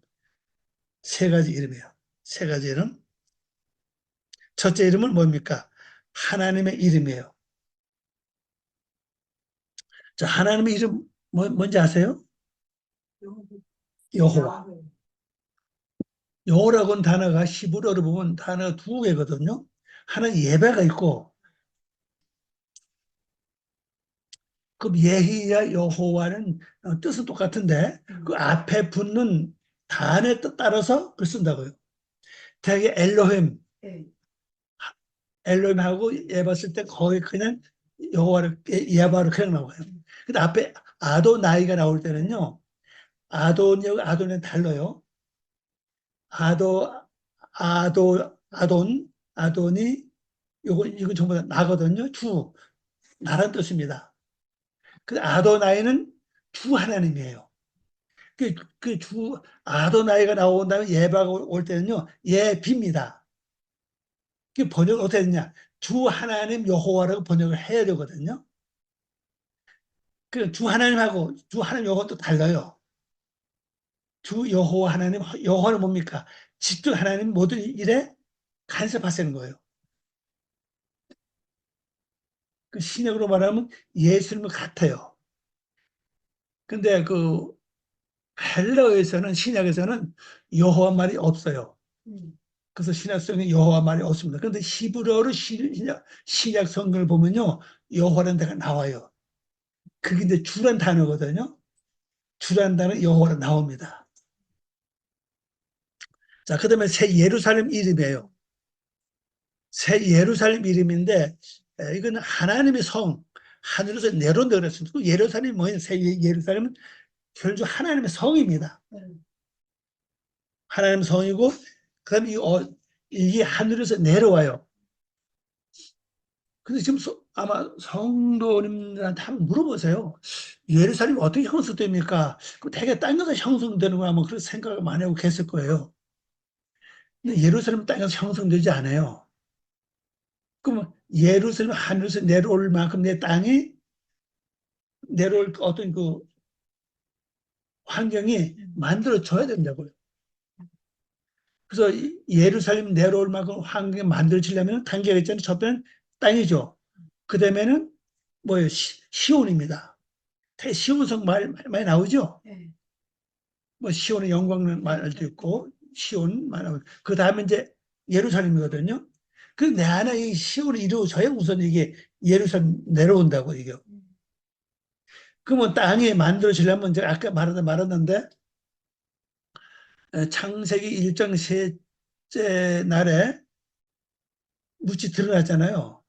세 가지 이름이에요. 세 가지 이름. 첫째 이름은 뭡니까? 하나님의 이름이에요. 자, 하나님의 이름 뭔지 아세요? 여호와. 여호라고는 단어가 히브리어로 보면 단어 두 개거든요. 하나는 예배가 있고, 그럼 예히야 여호와는 뜻은 똑같은데 그 앞에 붙는 단어에 따라서 글 쓴다고요. 되게 엘로힘, 네. 엘로힘하고 예 봤을 때 거의 그냥 여호와를 예바로 그냥 나와요. 근데 앞에 아도나이가 나올 때는요. 아돈은 달라요. 아도 아돈이 이거 전부 다 나거든요. 나란 뜻입니다. 그 아도나이는 주 하나님이에요. 주 아도나이가 나온 다음에 예바가 올 때는요. 예비입니다. 그 번역을 어떻게 했냐? 주 하나님 여호와라고 번역을 해야 되거든요. 그 주 하나님하고 주 하나님 여호와 또 달라요. 주 여호와 하나님 여호와는 뭡니까? 직접 하나님 모든 일에 간섭하시는 거예요. 그 신약으로 말하면 예수님과 같아요. 근데 그 헬러에서는 신약에서는 여호와 말이 없어요. 그래서 신약 성경에 여호와 말이 없습니다. 그런데 히브리어로 신약 성경을 보면요. 여호와라는 데가 나와요. 그게 이제 주란 단어거든요. 주란 단어 여호와로 나옵니다. 자, 그 다음에 새 예루살렘 이름이에요. 새 예루살렘 이름인데 이거는 하나님의 성, 하늘에서 내려온다 그랬습니다. 그 예루살렘이 뭐예요? 새 예루살렘은 결국 하나님의 성입니다. 음. 하나님의 성이고, 그다음에 이게 하늘에서 내려와요. 근데 지금 아마 성도님들한테 한번 물어보세요. 예루살렘이 어떻게 형성됩니까? 그 되게 땅에서 형성되는 거 아마 그런 생각을 많이 하고 계실 거예요. 근데 예루살렘 땅에서 형성되지 않아요. 그러면 예루살렘 하늘에서 내려올 만큼 내 땅이 내려올 어떤 그 환경이 만들어져야 된다고요. 그래서 예루살렘 내려올 만큼 환경이 만들어지려면 단계가 있잖아요. 첫 번째는 땅이죠. 그 다음에는 뭐예요? 시온입니다. 시온성 말 많이 나오죠. 네. 뭐 시온의 영광의 말도 있고 시온 말 나오고 그 다음에 이제 예루살렘이거든요. 그 내 안에 이 시온이 이루어져야 우선 이게 예루살렘 내려온다고 이게. 그러면 땅이 만들어지려면 이제 아까 말했는데 창세기 1장 셋째 날에 묻이 드러났잖아요.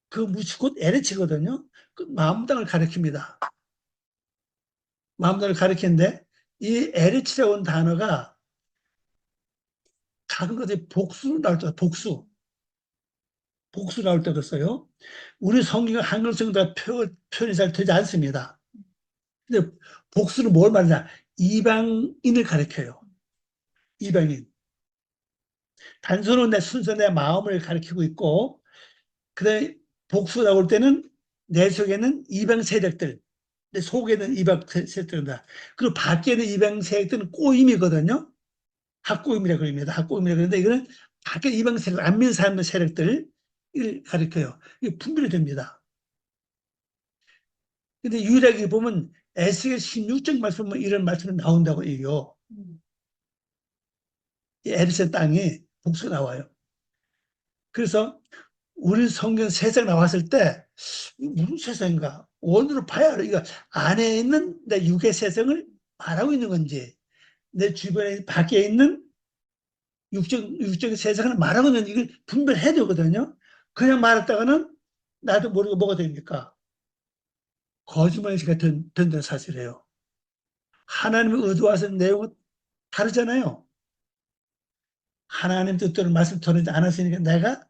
그 묻이 곧 에레치거든요. 그 마음 땅을 가리킵니다. 마음 땅을 가리키는데 이 에레치라는 단어가 작은 것에 복수로 나올 때 복수 나올 때도 써요. 우리 성경 한글 성경 표현이 잘 되지 않습니다. 근데 복수는 뭘 말하냐? 이방인을 가리켜요. 이방인. 단순은 내 순서 내 마음을 가리키고 있고, 그다음에 복수 나올 때는 내 속에는 이방 세력들, 내 속에는 이방 세력들이다. 그리고 밖에는 이방 세력들은 꼬임이거든요. 학꼬임이라고 그럽니다. 학꼬임이라고 그러는데 이거는 밖에 이방 세력, 안 믿는 사람의 세력들을 가리켜요. 이게 분별이 됩니다. 근데 유일하게 보면 에스겔 16장 말씀 보면 이런 말씀이 나온다고 얘기해요. 에르센 땅에 복수가 나와요. 그래서 우리 성경 세상 나왔을 때 무슨 세상인가? 원으로 봐야 알아. 이거 안에 있는 내 육의 세상을 말하고 있는 건지 내 주변에 밖에 있는 육적 세상을 말하고 있는 이걸 분별해야 되거든요. 그냥 말했다가는 나도 모르고 뭐가 됩니까? 거짓말이 된다는 사실이에요. 하나님의 의도와서 내용은 다르잖아요. 하나님 뜻대로 말씀 전하지 않았으니까 내가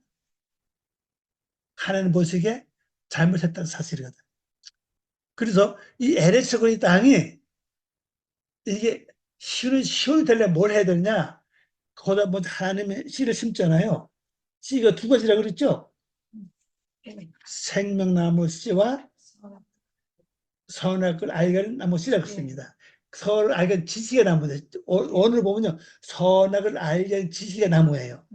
하나님 보시기에 잘못했다는 사실이거든. 그래서 이 LH권의 땅이 이게 시원이 되려면 뭘 해야 되느냐? 거기다 뭐 하나님의 씨를 심잖아요. 씨가 두 가지라고 그랬죠? 네. 생명나무 씨와 선악을 알게 나무 씨라고 했습니다. 선을 알게 지식의 나무죠. 오늘 보면요. 선악을 알게 지식의 나무예요.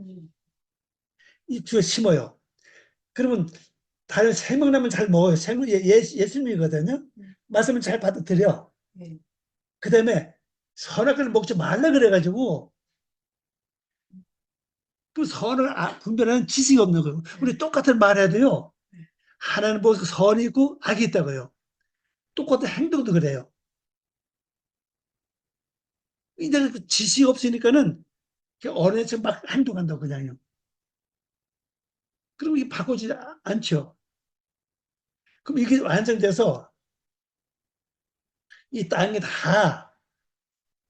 이 두 개 심어요. 그러면 다른 생명나무는 잘 먹어요. 예수님이거든요. 말씀을 잘 받아들여. 그 다음에 선악을 먹지 말라 그래가지고 그 선을 분별하는 지식이 없는 거예요. 우리 똑같은 말 해도요. 하나는 뭐 선이 있고 악이 있다고요. 똑같은 행동도 그래요. 이제 그 지식이 없으니까는 어린애처 막 행동한다고 그냥요. 그럼 이게 바꾸지 않죠. 그럼 이게 완성돼서 이 땅에 다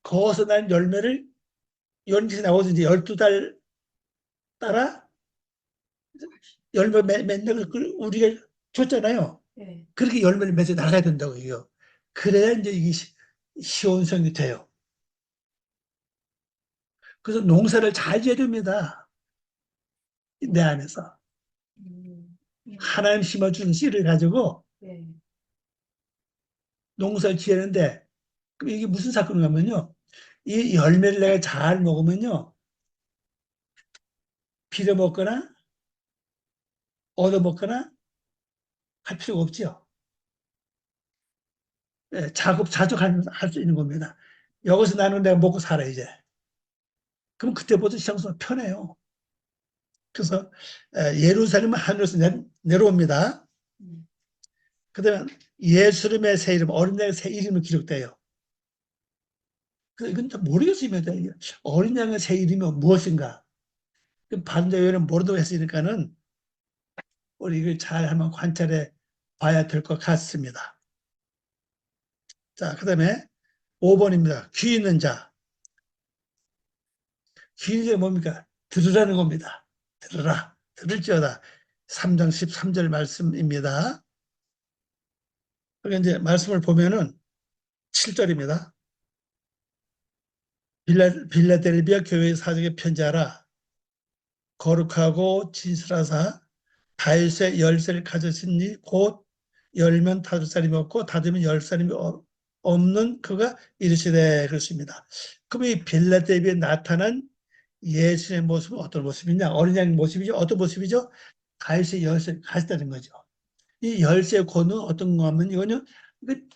거어서 난 열매를 연기에 나오서 이제 12달 따라 열매 맺는 걸 우리가 줬잖아요. 네. 그렇게 열매를 맺어 나가야 된다고 이거. 그래야 이제 이게 시온성이 돼요. 그래서 농사를 잘 지어야 됩니다. 내 안에서. 하나님 심어준 씨를 가지고 네. 농사를 지었는데 그럼 이게 무슨 사건이냐면요. 이 열매를 내가 잘 먹으면요. 빌어먹거나 얻어먹거나 할 필요가 없죠. 예, 자족할 수 있는 겁니다. 여기서 나는 내가 먹고 살아 이제. 그럼 그때부터 시작해서 편해요. 그래서 예루살렘은 하늘에서 내려옵니다. 그다음에 예수님의 새 이름, 어린 양의 새 이름이 기록돼요. 이건 좀 모르겠습니다. 어린 양의 새 이름이 무엇인가? 반대회는 모르다고 했으니까는 우리 이걸 잘 한번 관찰해 봐야 될 것 같습니다. 자, 그다음에 5번입니다. 귀 있는 자. 귀 있는 자 뭡니까? 들으라는 겁니다. 들으라. 들을지어다. 3장 13절 말씀입니다. 그러니까 이제 말씀을 보면은 7절입니다. 빌라델비아 교회 사적의 편지하라. 거룩하고 진실하사 다윗의 열쇠를 가졌으니 곧 열면 5살이 먹고 닫으면 10살이 없는 그가 이르시되 그렇습니다. 그럼 이 빌라델비아에 나타난 예수의 모습은 어떤 모습이냐? 어린 양 모습이죠. 어떤 모습이죠? 다윗의 열쇠를 가졌다는 거죠. 이 열쇠의 권은 어떤 거 하면 이거는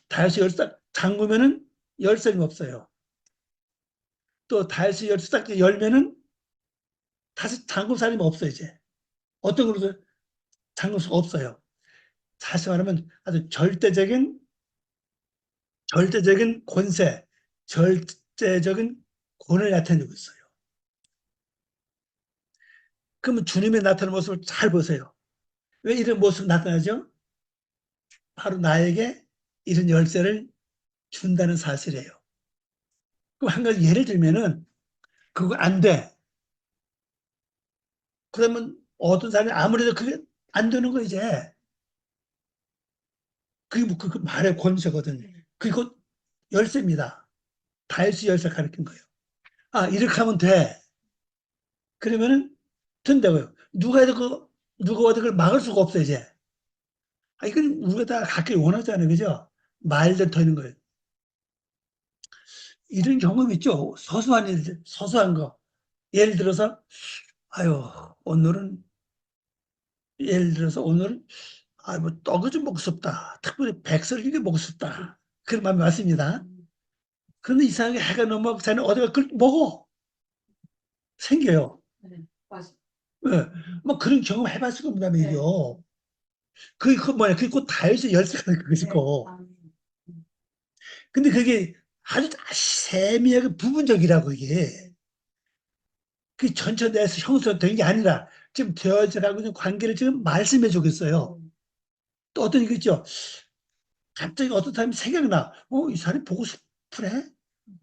다윗의 열쇠 딱 잠그면은 열쇠가 없어요. 또 다윗의 열쇠 딱 열면은 다시 잠금 사람이 없어요. 이제 어떤 걸로 잠글 수가 없어요. 다시 말하면 아주 절대적인 권세, 절대적인 권을 나타내고 있어요. 그러면 주님의 나타나는 모습을 잘 보세요. 왜 이런 모습이 나타나죠? 바로 나에게 이런 열쇠를 준다는 사실이에요. 그럼 한 가지 예를 들면은 그거 안 돼. 그러면 어떤 사람이 아무래도 그게 안 되는 거 이제. 그게 뭐 그 말의 권세거든요. 그리고 열쇠입니다. 다윗의 열쇠 가르친 거예요. 아, 이렇게 하면 돼. 그러면은 된다고요. 누가 와도 그걸 막을 수가 없어, 이제. 아, 이건 우리가 다 갖기 원하잖아요. 그죠? 말들 터는 거예요. 이런 경험 있죠? 소소한 일들, 소소한 거. 예를 들어서, 아유, 오늘은, 예를 들어서 오늘은, 아, 뭐, 떡을 좀 먹고 싶다. 특별히 백설기를 먹고 싶다. 그런 마음이 왔습니다. 그런데 이상하게 해가 넘어가고 자는 어디가 그걸 먹어. 생겨요. 네, 맞아. 예. 뭐 그런 경험 해봤을 겁니다, 네. 이게요. 그 뭐냐, 그게 곧 다윗의 열쇠가 그것이고. 아, 근데 그게 아주 세미하게 부분적이라고, 이게. 그 전체 내에서 형성된 게 아니라 지금 되어져가고 있는 관계를 지금 말씀해 주겠어요. 또 어떤 게 있죠? 갑자기 어떤 사람이 생각나. 이 사람이 보고 싶으네?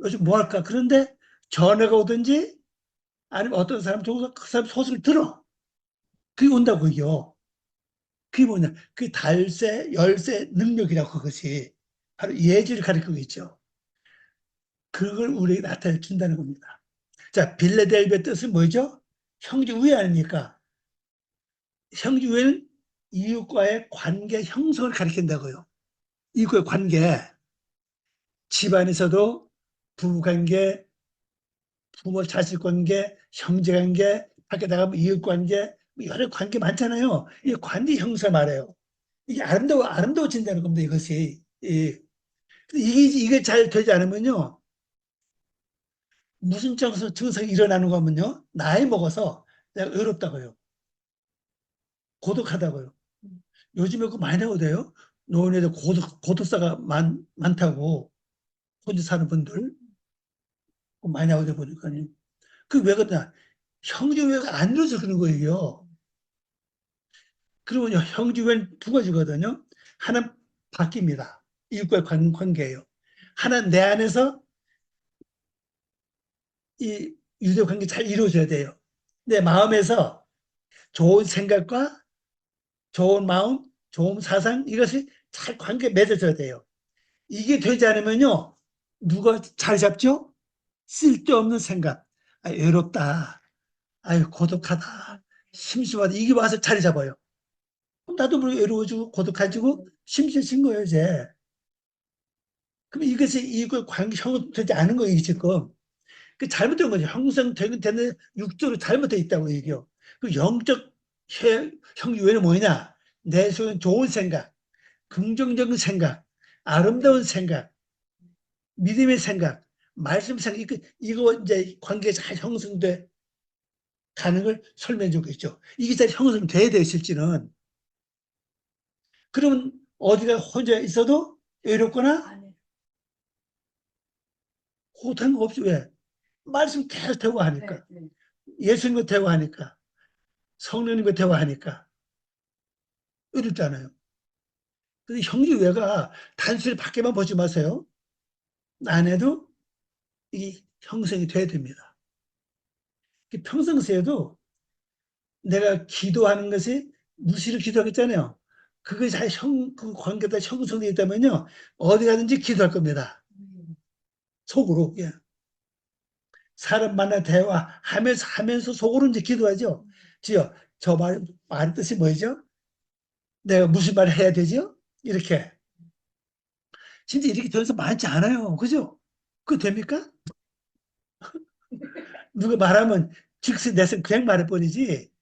요즘 뭐 할까? 그런데 전화가 오든지 아니면 어떤 사람 통해서 그 사람 소식을 들어. 그게 온다고, 이게요. 그게 뭐냐? 그 달세, 열세 능력이라고 그것이 바로 예지를 가리키고 있죠. 그걸 우리에게 나타내 준다는 겁니다. 자, 빌레델비의 뜻은 뭐죠? 형제 우애 아닙니까? 형제 우애는 이웃과의 관계 형성을 가리킨다고요. 이웃과의 관계, 집안에서도 부부관계, 부모 자식 관계, 형제 관계, 밖에 나가면 이웃 관계, 뭐 여러 관계 많잖아요. 이 관계 형성 말해요. 이게 아름다워진다는 겁니다, 이것이. 예. 이게 잘 되지 않으면요, 무슨 증상이 일어나는 거면요, 나이 먹어서 내가 외롭다고요. 고독하다고요. 요즘에 그거 많이 나오대요. 노인애들 고독사가 많다고, 혼자 사는 분들. 그거 많이 나오다 보니까요. 그 왜 그러냐. 형제회가 안 이루어서 그런 거예요. 그러면 형제회는 두 가지거든요. 하나는 바뀝니다. 이웃과의 관계예요. 하나는 내 안에서 이 유대 관계 잘 이루어져야 돼요. 내 마음에서 좋은 생각과 좋은 마음, 좋은 사상 이것이 잘 관계 맺어져야 돼요. 이게 되지 않으면요. 누가 잘 잡죠? 쓸데없는 생각. 아, 외롭다. 아유, 고독하다. 심심하다. 이게 와서 자리 잡아요. 그럼 나도 모르게 외로워지고 고독해지고 심심해진 거예요, 이제. 그럼 이것이 이거 형성되지 않은 거예요, 지금. 그 잘못된 거죠. 형성되는 육적으로 잘못되어 있다고 얘기해요. 그 영적 형유에는 뭐냐? 내 속에 좋은 생각, 긍정적인 생각, 아름다운 생각, 믿음의 생각, 말씀 생각, 이거 이제 관계가 잘 형성돼 가는 걸 설명해 주고 있죠. 이게 잘 형성돼야 돼요, 실제는. 그러면 어디가 혼자 있어도 외롭거나 아니, 호탕 거 없이 왜? 말씀 계속 대화하니까. 네, 네. 예수님과 대화하니까. 성령님과 대화하니까. 외롭잖아요. 근데 형제외가 단순히 밖에만 보지 마세요. 안 해도 이게 형성이 돼야 됩니다. 평상시에도 내가 기도하는 것이 무시를 기도하겠잖아요. 그것이 잘 그 관계가 형성되어 있다면요. 어디 가든지 기도할 겁니다. 속으로. 예. 사람 만나 대화하면서 속으로 이제 기도하죠. 지요. 말 뜻이 뭐죠? 내가 무슨 말을 해야 되죠? 이렇게. 진짜 이렇게 되어서 많지 않아요. 그죠? 그거 됩니까? 누가 말하면 즉시 내서 그냥 말할 뿐이지.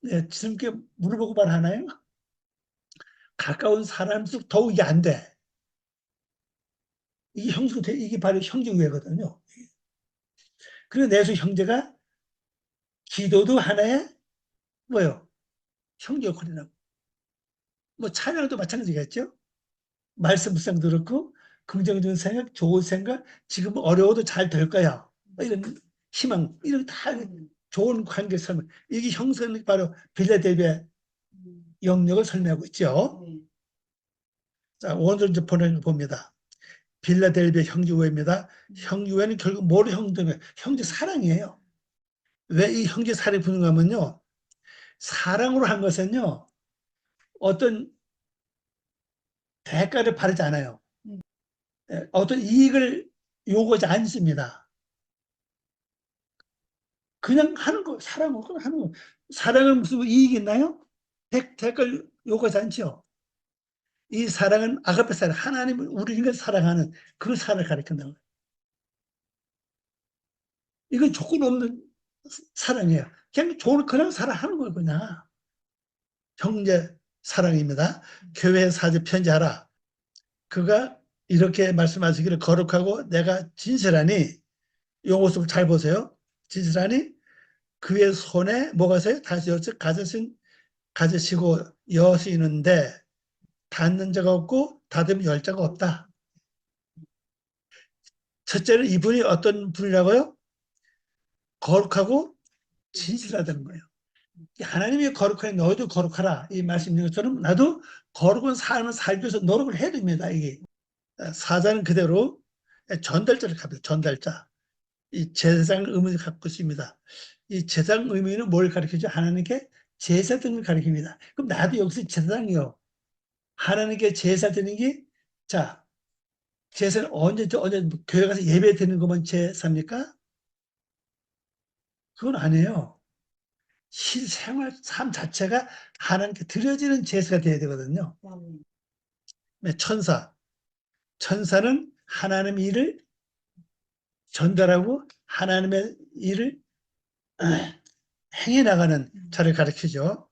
네, 주님께 물어보고 말하나요? 가까운 사람일수록 더욱 이게 안 돼. 이게 바로 형제우애거든요. 그래서 내수 형제가 기도도 하나의 뭐요? 형제 역할이라고. 뭐 찬양도 마찬가지겠죠? 말씀 묵상도 그렇고 긍정적인 생각, 좋은 생각, 지금 어려워도 잘 될 거야. 뭐 이런 희망, 이런 다 좋은 관계 설명. 이게 형성이 바로 빌라델비아 영역을 설명하고 있죠. 자, 오늘 이제 봅니다. 빌라델비아 형제우애입니다. 형제우애는 결국 뭐로 형성해? 형제 사랑이에요. 왜 이 형제 사랑이 부는가면요. 사랑으로 한 것은요. 어떤 대가를 바르지 않아요. 어떤 이익을 요구하지 않습니다. 그냥 하는 거, 사랑으로 그냥 하는 거. 사랑은 무슨 이익이 있나요? 대가를 요구하지 않죠. 이 사랑은 아가페 사랑, 하나님을 우리 인간 사랑하는 그 사랑을 가리킨다는 거예요. 이건 조건 없는 사랑이에요. 그냥 사랑하는 거예요, 그냥. 형제 사랑입니다. 교회 사제 편지하라. 그가 이렇게 말씀하시기를 거룩하고 내가 진실하니 요 모습을 잘 보세요. 진실하니 그의 손에 뭐가 있어요? 다시 가지시고 여시는데 닫는 자가 없고 닫으면 열 자가 없다. 첫째는 이분이 어떤 분이라고요? 거룩하고 진실하다는 거예요. 하나님이 거룩하니 너희도 거룩하라. 이 말씀 있는 것처럼 나도 거룩한 삶을 살기 위해서 노력을 해야 됩니다. 이게 사자는 그대로 전달자를 갖다 전달자. 이 제사장 의미를 갖고 있습니다. 이 제사장 의미는 뭘 가리키죠? 하나님께 제사 드는 걸 가리킵니다. 그럼 나도 여기서 제사장이요. 하나님께 제사 드리는 게, 자, 제사는 언제 교회 가서 예배 드리는 것만 제사입니까? 그건 아니에요. 실생활 삶 자체가 하나님께 드려지는 제사가 돼야 되거든요. 천사는 하나님의 일을 전달하고 하나님의 일을 행해 나가는 자를 가리키죠.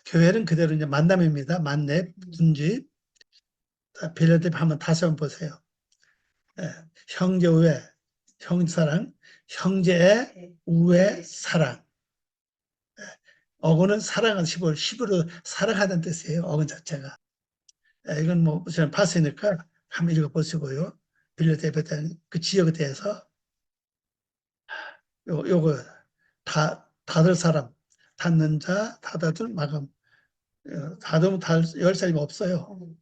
교회는 그대로 이제 만남입니다. 만렙, 분집. 빌라델피아 한번 다시 한번 보세요. 형제 우애, 형사랑, 형제의 우애 사랑. 어근은 사랑은 히브리어 사랑하다는 뜻이에요. 어근 자체가. 이건 뭐 저는 봤으니까 한번 읽어보시고요. 빌라델피아 그 지역에 대해서 요거 닫을 사람, 닫는 자, 닫아둘 마감. 닫으면 열 사람이 없어요.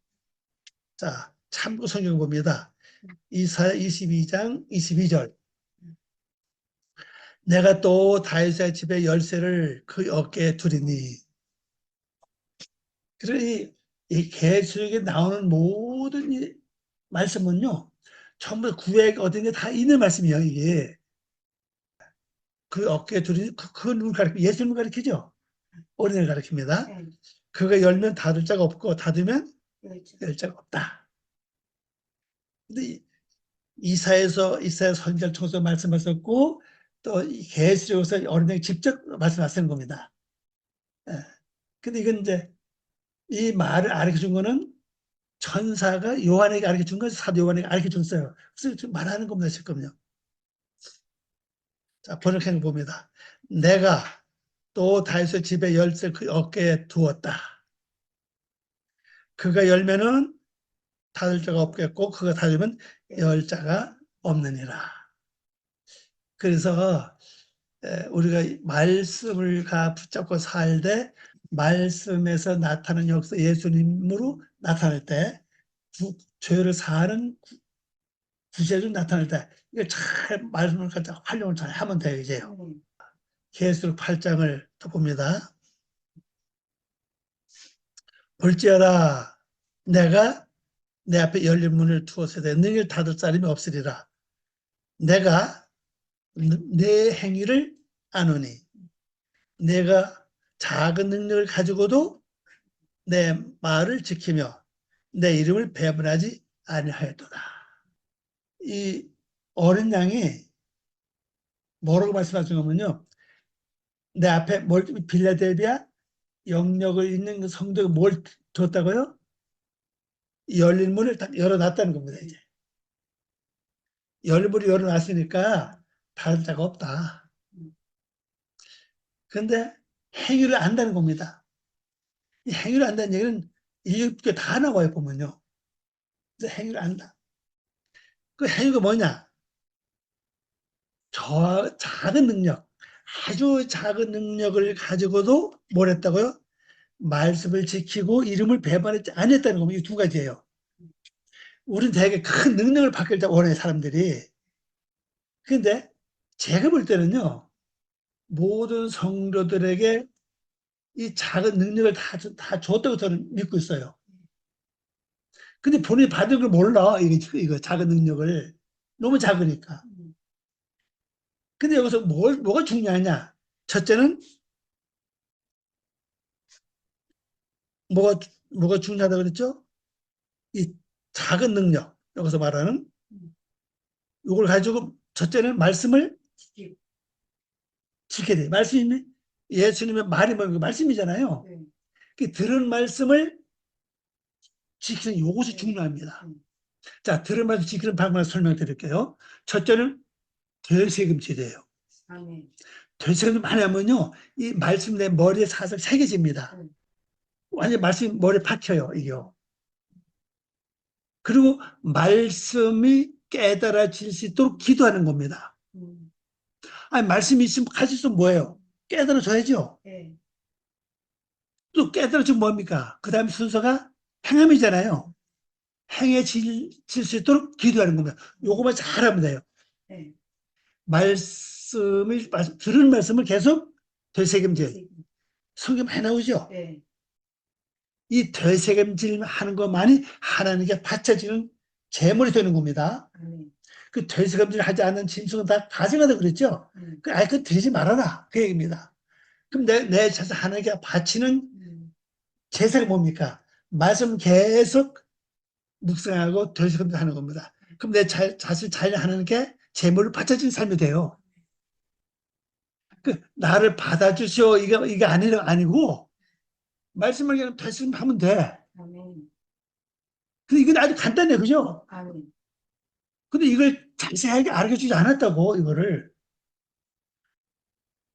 자, 참고 성경 봅니다. 이사야 22장 22절. 내가 또 다윗의 집의 열쇠를 그 어깨에 두리니. 그러니 이 계시록에 나오는 모든 이 말씀은요, 전부 구약 얻은 게 다 있는 말씀이에요, 이게. 그 어깨에 두리니, 그걸 예수님을 가리키죠? 어린이를 가리킵니다. 그가 열면 닫을 자가 없고, 닫으면 열 자가 없다. 근데 이사야 선지자를 통해서 말씀하셨고, 또 계시록에서 어린이가 직접 말씀하시는 겁니다. 근데 이건 이제 이 말을 가르쳐 준 거는 천사가 요한에게 가르쳐 준 거예요. 사도 요한에게 가르쳐 줬어요. 그래서 지금 말하는 겁니다. 지금요. 자, 번역행 봅니다. 내가 또 다윗의 집에 열쇠 그 어깨에 두었다. 그가 열면은 닫을 자가 없겠고 그가 닫으면 열 자가 없느니라. 그래서 우리가 말씀을 붙잡고 살 때 말씀에서 나타나는 역사 예수님으로 나타날 때 죄를 사하는 구세주로 나타날 때 이걸 잘 말씀을 갖다 활용을 잘 하면 돼요. 이제요. 계시록 8장을 또 봅니다. 볼지어다 내가 내 앞에 열린 문을 두었을 때 능히 닫을 사람이 없으리라. 내가 내 행위를 아노니 내가 작은 능력을 가지고도 내 말을 지키며 내 이름을 배분하지 아니하였도다. 이 어린 양이 뭐라고 말씀하시냐면요. 내 앞에 빌라델비아 영역을 있는 그 성도가 뭘 뒀다고요? 열린 문을 딱 열어놨다는 겁니다. 이제 열린 문을 열어놨으니까 닫을 자가 없다. 그런데 행위를 안다는 겁니다. 이 행위를 안다는 얘기는 일곱개 다 나와요, 보면요. 그래서 행위를 안다. 그 행위가 뭐냐? 저 작은 능력, 아주 작은 능력을 가지고도 뭘 했다고요? 말씀을 지키고 이름을 배반하지 않았다는 겁니다. 이 두 가지예요. 우리는 되게 큰 능력을 받길 원해, 사람들이. 근데 제가 볼 때는요, 모든 성도들에게 이 작은 능력을 다 줬다고 저는 믿고 있어요. 근데 본인이 받은 걸 몰라, 이거 작은 능력을. 너무 작으니까. 근데 여기서 뭐가 중요하냐? 첫째는 뭐가 중요하다고 그랬죠? 이 작은 능력, 여기서 말하는 이걸 가지고 첫째는 말씀을 지켜야 돼. 말씀이 예수님의 말이 뭐 말씀이잖아요. 그 들은 말씀을 지키는 이것이 중요합니다. 자, 들은 말씀 지키는 방법을 설명드릴게요. 첫째는 되새김질이에요. 되새김질 많이 하면요, 이 말씀 내 머리에 사서 새겨집니다. 완전 말씀이 머리에 박혀요, 이게요. 그리고 말씀이 깨달아질 수 있도록 기도하는 겁니다. 아니, 말씀이 있으면 가질 수 뭐예요? 깨달아져야죠. 또 깨달아지면 뭡니까? 그 다음 순서가 행함이잖아요. 행해질 수 있도록 기도하는 겁니다. 요거만 잘하면 돼요. 들은 말씀을 계속 되새김질. 성경 많이 나오죠? 이 되새김질 하는 것만이 하나님께 바쳐지는 제물이 되는 겁니다. 그 되새김질 하지 않는 짐승은 다 가져가다 그랬죠? 그거 드리지 말아라. 그 얘기입니다. 그럼 내 자신 하나님께 바치는 제사가 뭡니까? 말씀 계속 묵상하고 되새김질 하는 겁니다. 그럼 내 자신 하나님께 제물을 바쳐지는 삶이 돼요. 나를 받아주시오. 이게 아니고, 말씀을 그냥 되새김하면 돼. 근데 이건 아주 간단해, 그죠? 근데 이걸 자세하게 알려주지 않았다고, 이거를.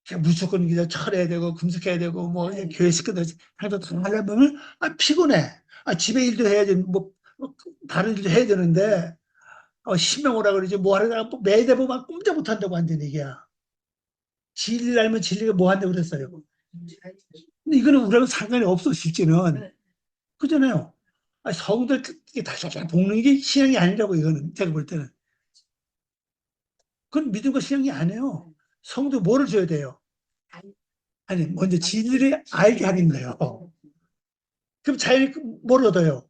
그냥 무조건 그냥 철해야 되고, 금식해야 되고, 뭐, 교회 시켜도 하도 다 하려면, 피곤해. 집에 일도 해야지, 다른 일도 해야 되는데, 신명 오라 그러지, 뭐 하려다가 매일 보면 꼼짝 못 한다고 완전 얘기야. 진리를 알면 진리가 뭐 한다고 그랬어요. 근데 이거는 우리하고 상관이 없어, 실제는. 그잖아요. 성들 다 볶는 게 신앙이 아니라고, 이거는. 제가 볼 때는. 그건 믿음과 신앙이 아니에요. 성도 뭐를 줘야 돼요? 아니, 먼저 진리를 알게 하는 거예요. 그럼 자연히 뭘 얻어요?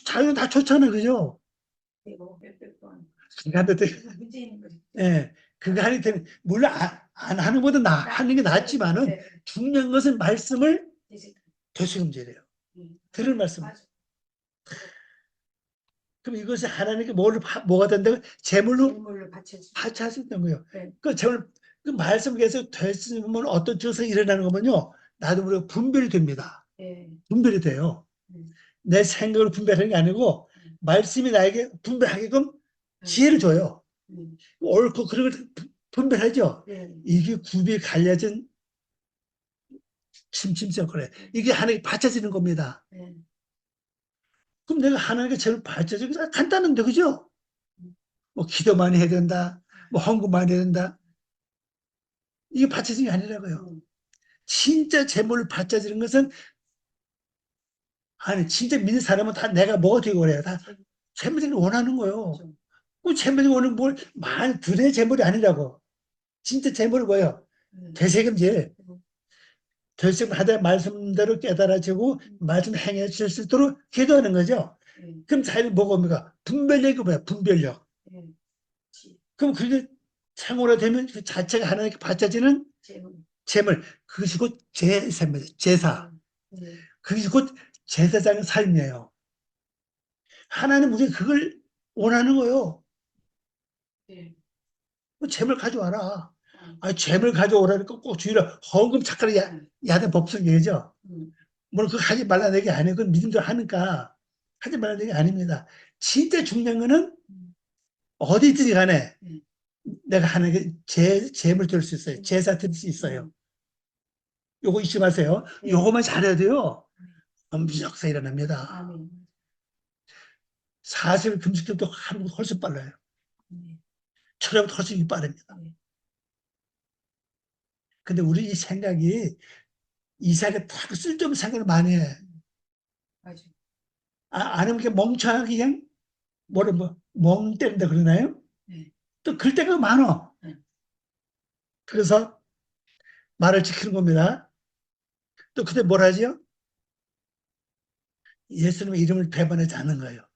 자연 다 좋잖아요, 그죠? 예, 그거 하는 때는, 물론 안 하는 것보다 하는 게 낫지만은, 중요한 것은 말씀을 되새김질해요. 들을 말씀. 그럼 이것이 하나님께 뭐가 된다고? 제물로 바쳐할 수 있는 거예요. 그 제물, 그 말씀 계속 되시면 어떤 증상이 일어나는 거면요. 나도 모르게 분별이 됩니다. 분별이 돼요. 내 생각을 분별하는 게 아니고, 말씀이 나에게 분별하게끔 지혜를 줘요. 옳고 그런 걸 분별하죠. 이게 굽이 갈려진 침침성 그래. 이게 하나님께 바쳐지는 겁니다. 그럼 내가 하나님께 제일 바쳐지는 게 간단한데, 그죠? 뭐 기도 많이 해야 된다. 뭐 헌금 많이 해야 된다. 이게 바쳐지는 게 아니라고요. 진짜 제물을 바쳐지는 것은 아니, 진짜 믿는 사람은 다 내가 뭐가 되고 그래요. 다 재물을 원하는 거예요. 그렇죠. 그 재물이 원하는 뭘, 둘의 재물이 아니라고. 진짜 재물이 뭐예요? 되새김질. 되새김 하다 말씀대로 깨달아지고, 말씀 행해질 수 있도록 기도하는 거죠. 그럼 자기는 뭐가 옵니까? 분별력이 뭐야? 분별력. 그럼 그게 생활화되면 그 자체가 하나님께 바쳐지는 재물. 그것이 곧 제사입니다. 제사. 그것이 곧 제사장의 삶이에요. 하나님 우리가 그걸 원하는 거예요. 재물 가져와라. 아, 재물 가져오라니까 꼭 주의라 헌금 착각을 야단 법석 얘기죠. 물론 그거 하지 말라는 얘기 아니에요. 그건 믿음대로 하니까 하지 말라는 얘기 아닙니다. 진짜 중요한 거는 어디든지 간에 내가 하나님께 재물 드릴 수 있어요. 제사 드릴 수 있어요. 요거 잊지 마세요. 요거만 잘해야 돼요. 엄청 역사 일어납니다. 40일 금식도 하루보다 훨씬 빨라요. 철야보다 훨씬 빠릅니다. 근데 우리 이 생각이 이상하게 딱 쓸데없는 생각을 많이 해. 아니면 이렇게 멍청하게 그냥 멍 때린다 그러나요? 또 그럴 때가 많아. 그래서 말을 지키는 겁니다. 또 그때 뭘 하죠? 예수님의 이름을 배반하지 않는 거예요.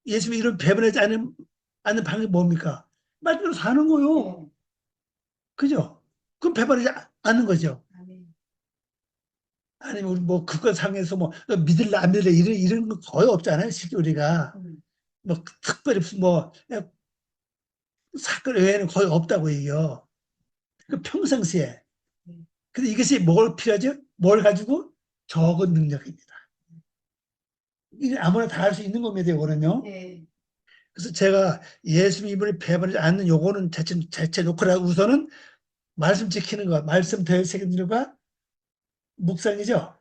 예수님의 이름을 배반하지 않는 방법이 뭡니까? 말대로 사는 거요. 그죠? 그럼 배반하지 않는 거죠. 아니면 우리 뭐 국가상에서 뭐 믿을래 안 믿을래 이런 거 거의 없잖아요. 실제 우리가 뭐 특별히 뭐 사건 외에는 거의 없다고 얘기해요. 그 평상시에. 근데 이것이 뭘 필요하죠? 뭘 가지고? 적은 능력입니다. 이게 아무나 다 할 수 있는 겁니다. 이거는요. 그래서 제가 예수님을 배반하지 않는 요거는 대체 놓고라 우선은 말씀 지키는 거, 말씀 대의 책임들과 묵상이죠.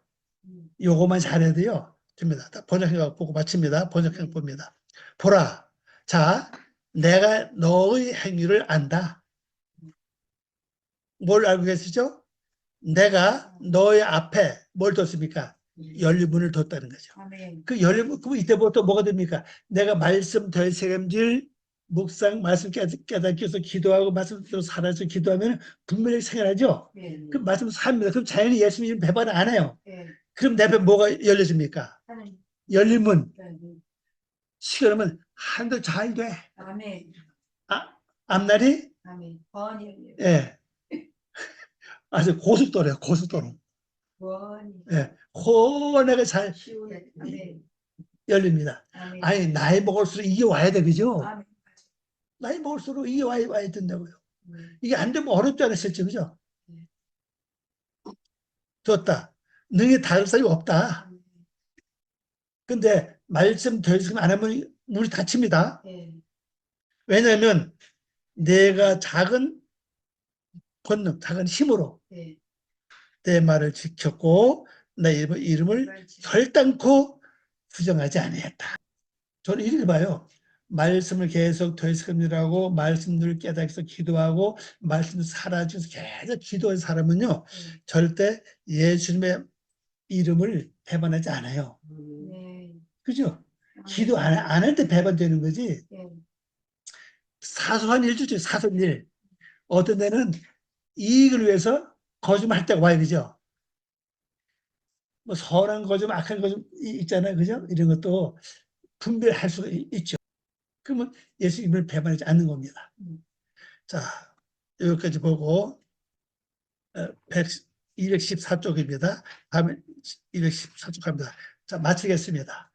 요거만 잘해야 돼요. 됩니다. 번역해 보고 마칩니다. 번역해 봅니다. 보라. 자, 내가 너의 행위를 안다. 뭘 알고 계시죠? 내가 너의 앞에 뭘 뒀습니까? 열린 문을 뒀다는 거죠. 그 열린 문, 그럼 이때부터 뭐가 됩니까? 내가 말씀 될 책임질 묵상, 말씀 깨닫기 위해서 기도하고 말씀대로 살아서 기도하면 분명히 생활하죠? 그 말씀 삽니다. 그럼 자연히 예수님 배반을 안 해요. 그럼 내 앞에 뭐가 열려집니까? 열린 문. 시간이면 한도 잘 돼. 앞날이? 예. 아주 고속도로예요, 고속도로. 예. 혼하게 잘 열립니다. 아니, 나이 먹을수록 이게 와야 돼, 그죠? 나이 먹을수록 이게 와야 된다고요. 이게 안 되면 어렵지 않으셨죠, 그죠? 좋다. 능히 다를 사람이 없다. 근데 말씀 더 이상 안 하면 문이 닫힙니다. 왜냐하면 내가 작은 권능, 작은 힘으로 내 말을 지켰고 내 이름을 결단코 부정하지 아니했다. 저는 이렇게 봐요. 말씀을 계속 되새김질하고 말씀들을 깨닫기서 기도하고 말씀을 살아주면서 계속 기도하는 사람은요. 절대 예수님의 이름을 배반하지 않아요. 그죠? 기도 안 할 때 배반되는 거지. 사소한 일주죠. 사소한 일. 어떤 데는 이익을 위해서 거짓말 할 때가 와요. 그죠? 뭐 선한 거짓말, 악한 거짓말 있잖아요. 그죠? 이런 것도 분별할 수가 있죠. 그러면 예수님을 배반하지 않는 겁니다. 자, 여기까지 보고 214쪽입니다. 다음에 214쪽 갑니다. 자, 마치겠습니다.